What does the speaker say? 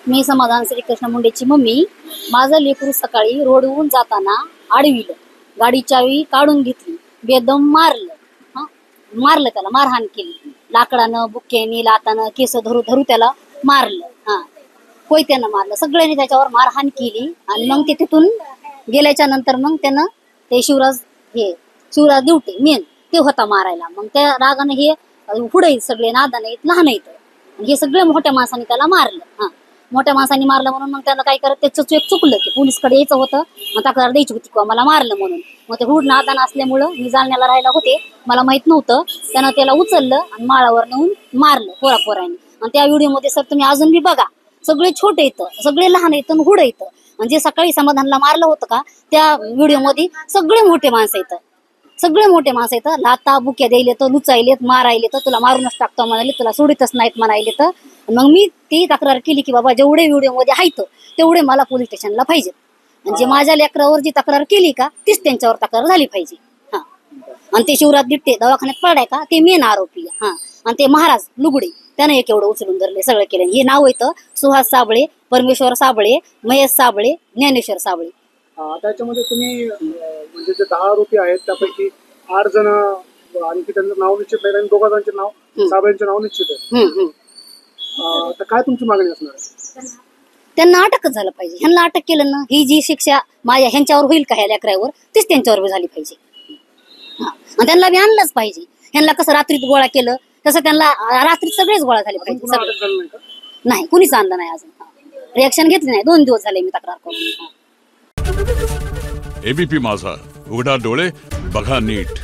मी समाधान श्रीकृष्ण मुंडेची मम्मी. माझं लेकरू सकाळी रोडवरून जाताना आडविलं, गाडी चावी काढून घेतली, बेदम मारलं. मारलं, त्याला मारहाण केली, लाकडानं, बुक्क्यानी, लातानं, केस धरू धरू त्याला मारलं. कोयत्यानं मारलं, सगळ्यांनी त्याच्यावर मारहाण केली. आणि मग ते तिथून गेल्याच्या नंतर मग त्यानं ते शिवराज दिवटे मेन ते होता मारायला. मग त्या रागानं हे पुढे सगळे नादानं आहेत, लहान आहेत, हे सगळे मोठ्या माणसाने त्याला मारलं. मोठ्या माणसाने मारलं म्हणून मग त्याला काय करत त्याचं चुकलं की पोलीसकडे यायचं होतं, मग तक्रार द्यायची होती किंवा मला मारलं म्हणून. मग ते हुड नादान असल्यामुळं मी जालन्याला राहायला होते, मला माहित नव्हतं. त्यानं त्याला उचललं आणि माळावर नेऊन मारलं पोरापोरांनी. आणि त्या व्हिडिओमध्ये सर तुम्ही अजून बी बघा, सगळे छोटे येतं, सगळे लहान येतं, हुड येतं. म्हणजे सकाळी समाधानला मारलं होतं का त्या व्हिडिओमध्ये सगळे मोठे माणसं येतं, सगळे मोठे माणसं येतं. लाता बुक्या द्यायले तर, लुचायलेत, मारायले तर, तुला मारूनच टाकतो म्हणाले, तुला सोडितच नाहीत म्हणायले तर. मग मी ती तक्रार केली की बाबा जेवढे व्हिडिओमध्ये आहेत तेवढे मला पोलीस स्टेशनला पाहिजेत. म्हणजे माझ्या लेकरावर जी तक्रार केली का तीच त्यांच्यावर तक्रार झाली पाहिजे. आणि ते शिवराज दिट्टे दवाखान्यात पडाय का ते मेन आरोपी. आणि ते महाराज लुगडे त्यानं एक एवढं उचलून धरले, सगळं केलं. हे नाव येतं सुहास साबळे, परमेश्वर साबळे, महेश साबळे, ज्ञानेश्वर साबळे. त्याच्यामध्ये तुम्ही म्हणजे जे 10 आरोपी आहेत त्यापैकी 8 जण आणखी त्यांचं नाव निश्चित नाही आणि 2 जणांचे नाव साबळेंचे नाव निश्चित आहे. तर काय तुमची मागणी असणार आहे? त्यांना अटकच झालं पाहिजे. ह्यांना अटक केलं ना, ही जी शिक्षा माझ्या ह्यांच्यावर होईल का ह्या लेकरावर तीच त्यांच्यावर बी झाली पाहिजे. आणि त्यांना बी आणलंच पाहिजे. ह्यांना कसं रात्रीत गोळा केलं तसं त्यांना रात्रीत सगळेच गोळा झाले पाहिजे. नाही, कुणीच आणलं नाही अजून. रिॲक्शन घेतली नाही. 2 दिवस झाले मी तक्रार करून. एबीपी माझा, उघडा डोळे बघा नीट.